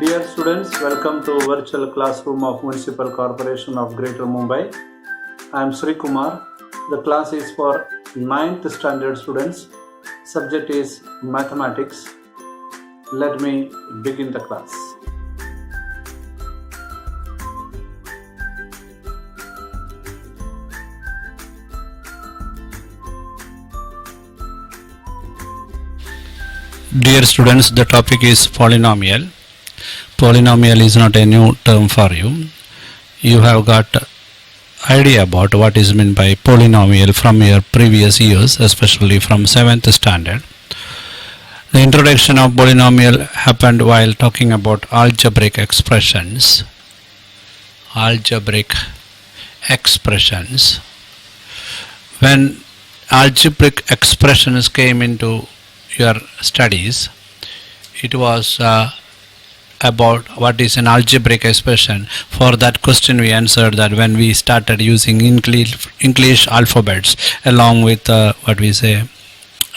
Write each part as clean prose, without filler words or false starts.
Dear students, welcome to virtual classroom of Municipal Corporation of Greater Mumbai. I am Sri Kumar. The class is for 9th standard students. Subject is mathematics. Let me begin the class. Dear students, the topic is polynomial. Polynomial is not a new term for you. You have got idea about what is meant by polynomial from your previous years, especially from 7th standard. The introduction of polynomial happened while talking about algebraic expressions. Algebraic expressions. When algebraic expressions came into your studies, it was about what is an algebraic expression. For that question we answered that when we started using English alphabets along with what we say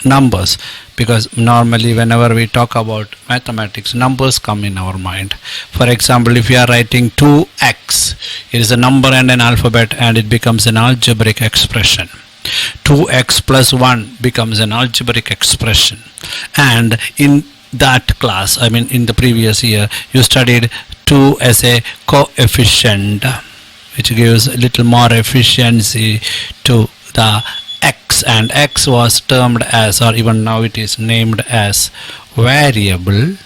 numbers, because normally whenever we talk about mathematics, numbers come in our mind. For example, if you are writing 2x, it is a number and an alphabet and it becomes an algebraic expression. 2x plus 1 becomes an algebraic expression. And in that class, I mean in the previous year, you studied 2 as a coefficient, which gives a little more efficiency to the x, and x was termed as, or even now it is named as, variable,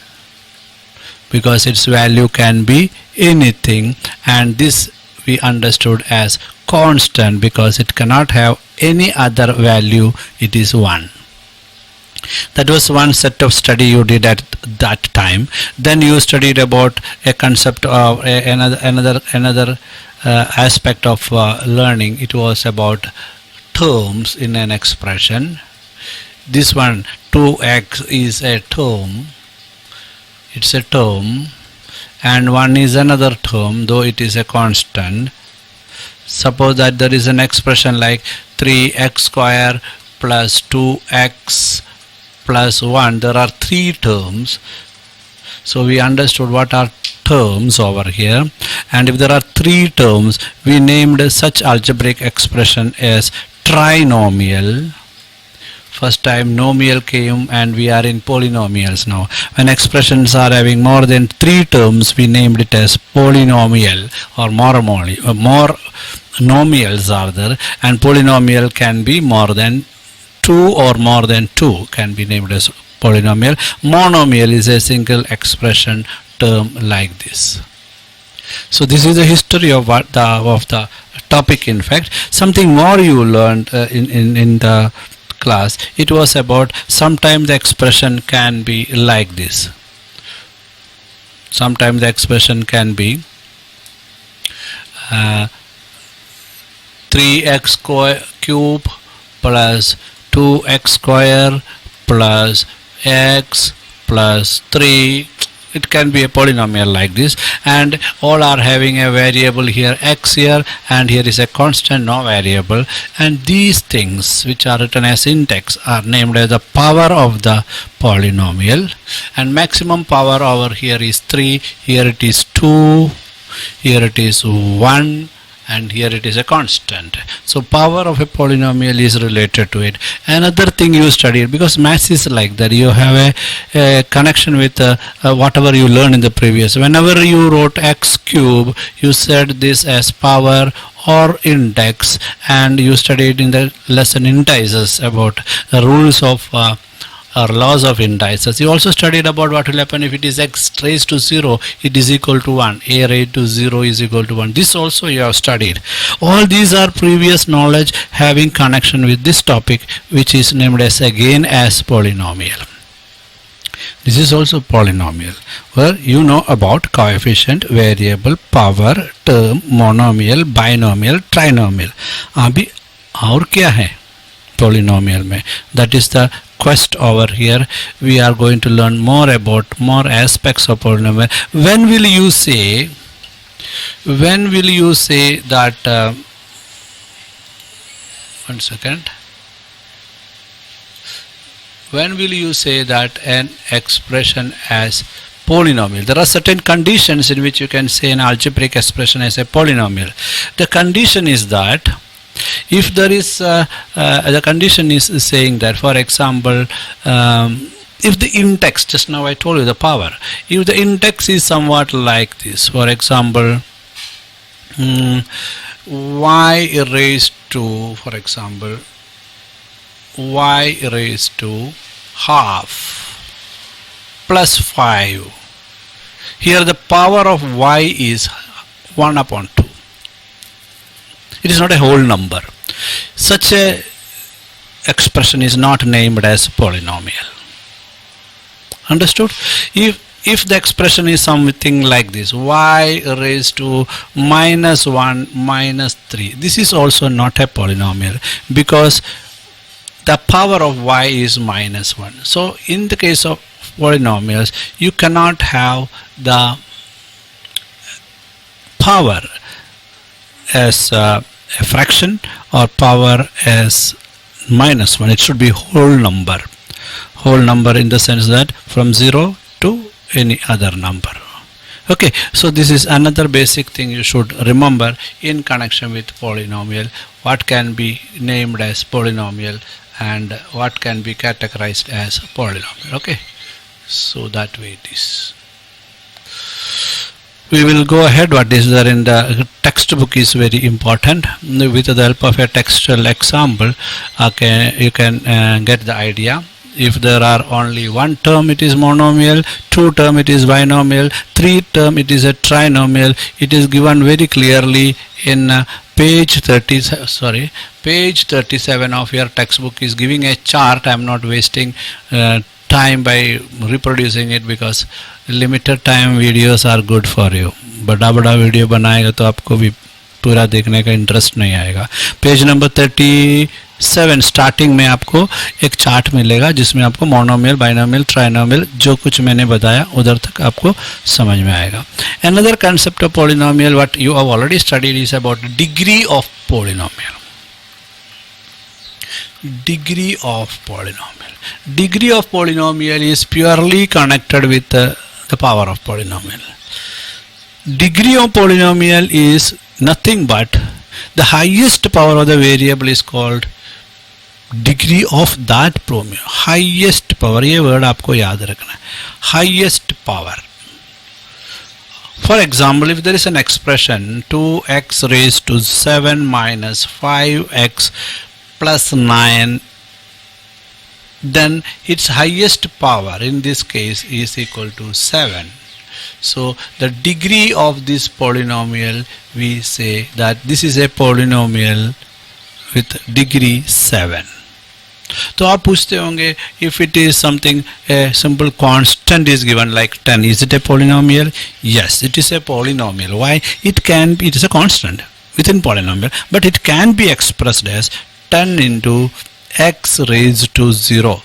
because its value can be anything, and this we understood as constant because it cannot have any other value, it is 1. That was one set of study you did at that time. Then you studied about a concept of another aspect of learning. It was about terms in an expression. This one, 2x, is a term. It's a term, and 1 is another term, though it is a constant. Suppose that there is an expression like 3x square plus 2x plus 1. There are 3 terms. So we understood what are terms over here. And if there are 3 terms, we named such algebraic expression as trinomial. First time nomial came and we are in polynomials now. When expressions are having more than 3 terms, we named it as polynomial, or more nomials are there, and polynomial can be more than 2 or more than 2 can be named as polynomial. Monomial is a single expression term like this. So this is the history of the topic. In fact, something more you learned in the class. It was about sometimes the expression can be like this. Sometimes the expression can be 3x cube plus 2x square plus x plus 3. It can be a polynomial like this, and all are having a variable here, x here, and here is a constant, no variable, and these things which are written as index are named as the power of the polynomial. And maximum power over here is 3, here it is 2, here it is 1, and here it is a constant. So power of a polynomial is related to it. Another thing you studied, because maths is like that, you have a connection with whatever you learned in the previous. Whenever you wrote x cube, you said this as power or index, and you studied in the lesson indices about the rules of or laws of indices. You also studied about what will happen if it is x raised to 0, it is equal to 1, a raised to 0 is equal to 1. This also you have studied. All these are previous knowledge having connection with this topic, which is named as again as polynomial. This is also polynomial, where you know about coefficient, variable, power, term, monomial, binomial, trinomial. अभी और क्या है polynomial में? That is the quest over here. We are going to learn more about more aspects of polynomial. When will you say that one second, when will you say that an expression as polynomial. There are certain conditions in which you can say an algebraic expression as a polynomial. The condition is that if there is the condition is saying that, for example, if the index, just now I told you the power, if the index is somewhat like this, for example, y raised to, for example, y raised to half plus 5. Here the power of y is 1 upon 2. It is not a whole number. Such a expression is not named as polynomial. Understood? If the expression is something like this, y raised to minus 1 minus 3, this is also not a polynomial because the power of y is minus 1. So in the case of polynomials, you cannot have the power as a fraction or power as minus 1. It should be whole number in the sense that from 0 to any other number. Okay, so this is another basic thing you should remember in connection with polynomial. What can be named as polynomial and what can be categorized as polynomial. Okay, so that way it is. We will go ahead. What is there in the textbook is very important. With the help of a textual example, you can get the idea. If there are only one term, it is monomial, two term, it is binomial, three term, it is a trinomial. It is given very clearly in page 37 of your textbook is giving a chart. I am not wasting time by reproducing it because limited time videos are good for you. बड़ा video बनाएगा तो आपको भी पूरा देखने का interest नहीं आएगा. पेज नंबर 37 स्टार्टिंग में आपको एक चार्ट मिलेगा जिसमें आपको मोनोमियल, बाइनोमियल, ट्राइनोमियल जो कुछ मैंने बताया उधर तक आपको समझ में आएगा. Another concept of polynomial what you have already studied is about degree of polynomial. Degree of polynomial. Degree of polynomial is purely connected with the power of polynomial. Degree of polynomial is nothing but the highest power of the variable is called degree of that polynomial. Highest power, ये word आपको याद रखना है. Highest power. For example, if there is an expression 2x raised to 7 minus 5x plus 9, then its highest power in this case is equal to 7. So the degree of this polynomial, we say that this is a polynomial with degree 7. तो आप पूछते होंगे if it is something a simple constant is given like 10, is it a polynomial? Yes, it is a polynomial. Why? It is a constant within polynomial, but it can be expressed as 10 into x raised to 0.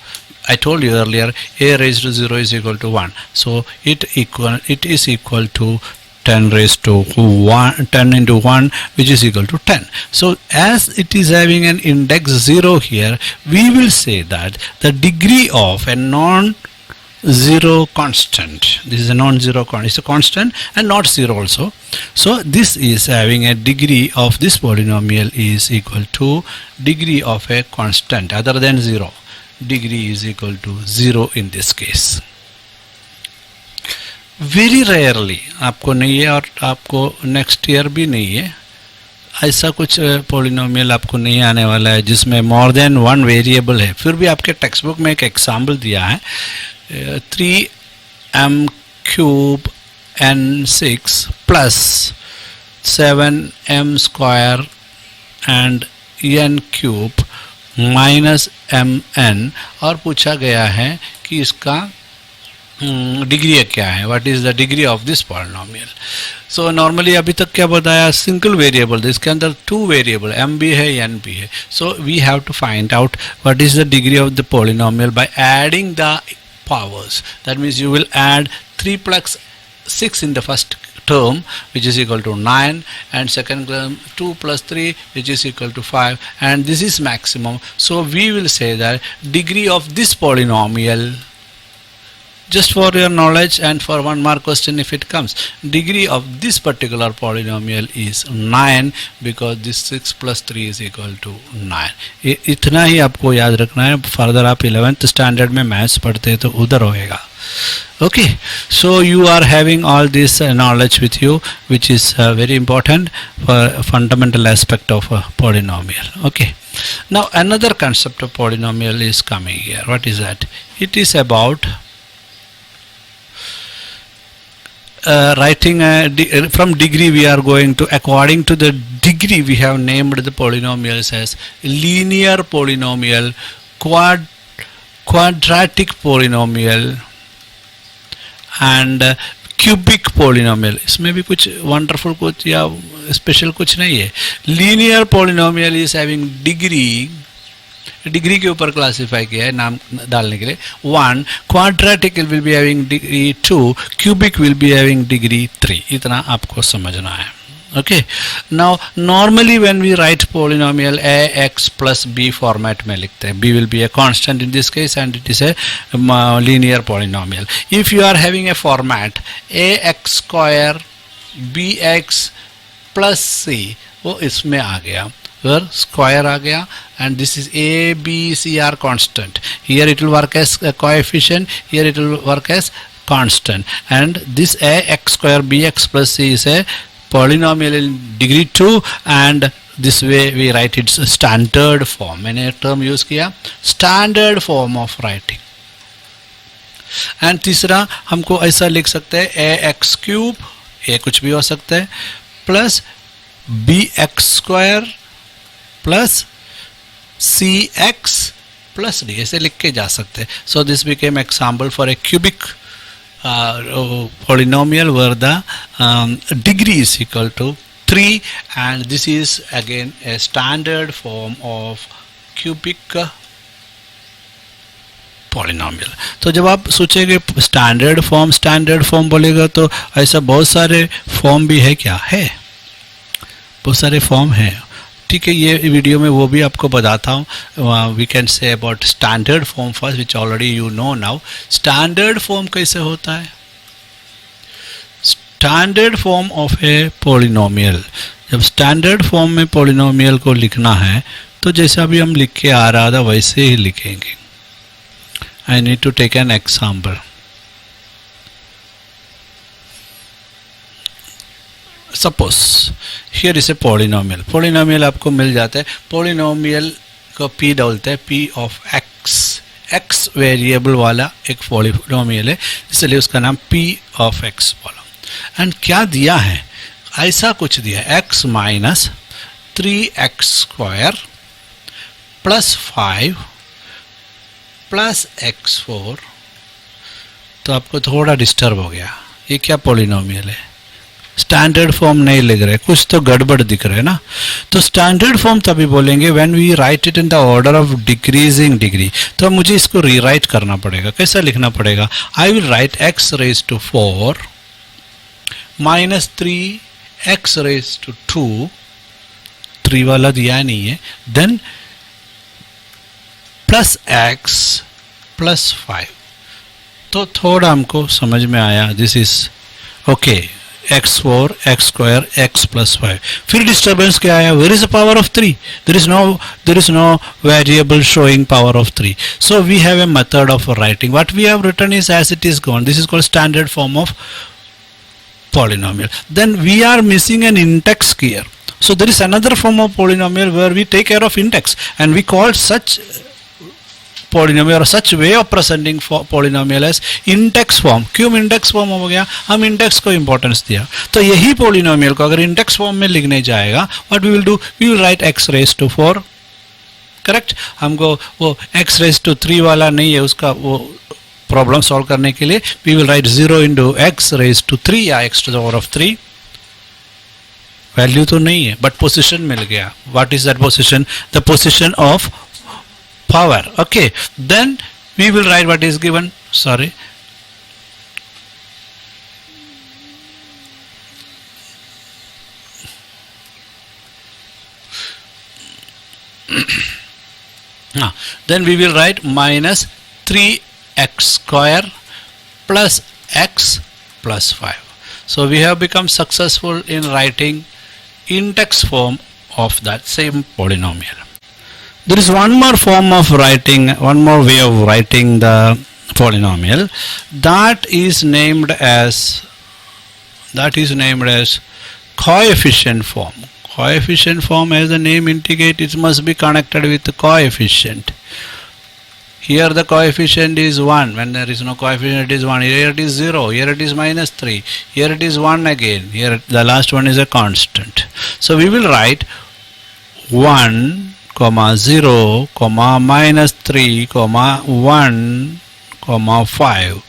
I told you earlier a raised to 0 is equal to 1. So it is equal to 10 raised to 1, 10 into 1, which is equal to 10. So as it is having an index 0 here, we will say that the degree of a non-zero constant, this is a non-zero constant, it's a constant and not 0 also. So this is having a degree of this polynomial is equal to degree of a constant other than 0. Degree is equal to 0 in this case. Very rarely आपको नहीं है और आपको next year भी नहीं है, ऐसा कुछ पॉलिनोमियल आपको नहीं आने वाला है जिसमें मोर देन वन वेरिएबल है. फिर भी आपके टेक्स्ट बुक में एक एग्जाम्पल दिया है 3m³ n6 plus 7m² and n³ minus mn और पूछा गया है कि इसका डिग्री क्या है, what is the degree of this polynomial. So normally अभी तक क्या बताया, सिंगल वेरिएबल, इसके अंदर टू वेरिएबल m भी है n भी है. So we have to find out what is the degree of the polynomial by adding the powers. That means you will add 3 plus 6 in the first term which is equal to 9 and second term 2 plus 3 which is equal to 5 and this is maximum. So we will say that degree of this polynomial just for your knowledge and for 1 mark question if it comes. Degree of this particular polynomial is 9 because this 6 plus 3 is equal to 9. इतना ही आपको याद रखना है. Further आप 11th standard में maths पढ़ते हैं तो उधर होएगा. Okay, so you are having all this knowledge with you, which is very important for fundamental aspect of a polynomial. Okay, now another concept of polynomial is coming here. What is that? It is about writing from degree. We are going to, according to the degree, we have named the polynomials as linear polynomial, quadratic polynomial and cubic polynomial. इसमें भी कुछ wonderful कुछ या special कुछ नहीं है. Linear polynomial is having degree के ऊपर क्लासिफाई किया है नाम डालने के लिए 1, quadratic will be having degree 2, cubic will be having degree 3. इतना आपको समझना है. Okay, now normally when we write polynomial ax plus b format में लिखते हैं. b will be a constant in this case and it is a linear polynomial. If you are having a format ax square bx plus c, वो इसमें आ गया, where square आ गया, and this is a b c are constant. Here it will work as a coefficient, here it will work as constant, and this ax square bx plus c is a polynomial in degree 2 and this way we write its standard form. मैंने term use किया standard form of writing. and तीसरा हमको ऐसा लिख सकते हैं ax cube, a कुछ भी हो सकता है, plus bx square plus cx plus d, ऐसे लिख के जा सकते हैं. so this became example for a cubic polynomial where the degree is equal to 3 and this is again a standard form of cubic polynomial. तो जब आप सोचेंगे स्टैंडर्ड फॉर्म बोलेगा तो ऐसा बहुत सारे फॉर्म भी है क्या? है, बहुत सारे फॉर्म हैं. ठीक है, ये वीडियो में वो भी आपको बताता हूँ. We can say about standard form first which already you know now. Standard form कैसे होता है? Standard form of a polynomial. जब स्टैंडर्ड फॉर्म में पॉलिनोमियल को लिखना है तो जैसा भी हम लिख के आ रहा था वैसे ही लिखेंगे. I need to take an example. Suppose here is a polynomial आपको मिल जाता है. पॉलिनोमियल को p डालते हैं, p ऑफ x वेरिएबल वाला एक पॉलिनोमियल है, इसलिए उसका नाम p ऑफ x बोला. एंड क्या दिया है? ऐसा कुछ दिया है, x minus 3x square plus 5 plus x4. तो आपको थोड़ा डिस्टर्ब हो गया, ये क्या पॉलिनोमियल है? स्टैंडर्ड फॉर्म नहीं लिख रहे, कुछ तो गड़बड़ दिख रहे है ना. तो स्टैंडर्ड फॉर्म तभी बोलेंगे when we write it in the order of decreasing degree. तो मुझे इसको रीराइट करना पड़ेगा. कैसा लिखना पड़ेगा? I will write x raise to 4 minus 3x raise to 2, 3 वाला दिया नहीं है, देन प्लस x प्लस 5. तो थोड़ा हमको समझ में आया. This is okay. x4 x square x plus 5. फिर डिस्टर्बेंस क्या आया? Where is the power of 3? There is no variable showing power of 3. So we have a method of writing. What we have written is as it is gone. This is called standard form of polynomial. Then we are missing an index here. So there is another form of polynomial where we take care of index and we call such polynomial or such way of presenting polynomial as index form. क्यों index form हो गया? हम index को importance दिया. तो यही polynomial को अगर index form में लिखने जाएगा, what we will do? We will write x raised to 4. Correct? हमको वो x raised to 3 वाला नहीं है, उसका वो प्रॉब्लम सॉल्व करने के लिए we will write 0 into x raised to 3 या x to the power of 3. Value तो नहीं है बट पोजीशन मिल गया. What is that position? The position of power. Okay, then we will write what is given. Sorry, then we will write minus 3x square plus x plus 5. So we have become successful in writing index form of that same polynomial. There is one more form of writing, one more way of writing the polynomial, that is named as coefficient form. Coefficient form, as the name indicates, it must be connected with the coefficient. Here the coefficient is 1. When there is no coefficient, it is 1. Here it is 0. Here it is minus 3. Here it is 1 again. Here the last one is a constant. So we will write 1, 0, minus 3, 1, 5.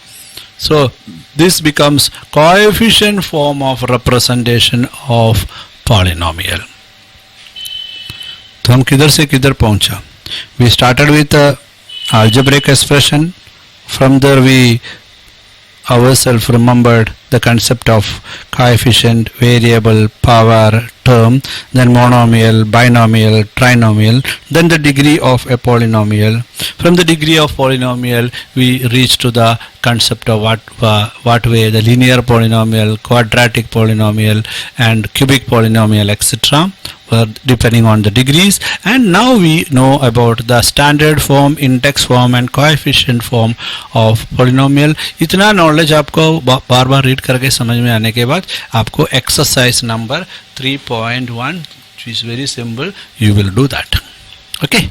So this becomes coefficient form of representation of polynomial. तो हम किधर से किधर पहुंचा? We started with a algebraic expression. From there we ourselves remembered the concept of coefficient, variable, power, term, then monomial, binomial, trinomial, then the degree of a polynomial. From the degree of polynomial we reach to the concept of what way the linear polynomial, quadratic polynomial and cubic polynomial, etc. depending on the degrees. And now we know about the standard form, index form and coefficient form of polynomial. इतना knowledge आपको बार बार read करके समझ में आने के बाद आपको exercise number 3.1, which is very simple, you will do that. Okay.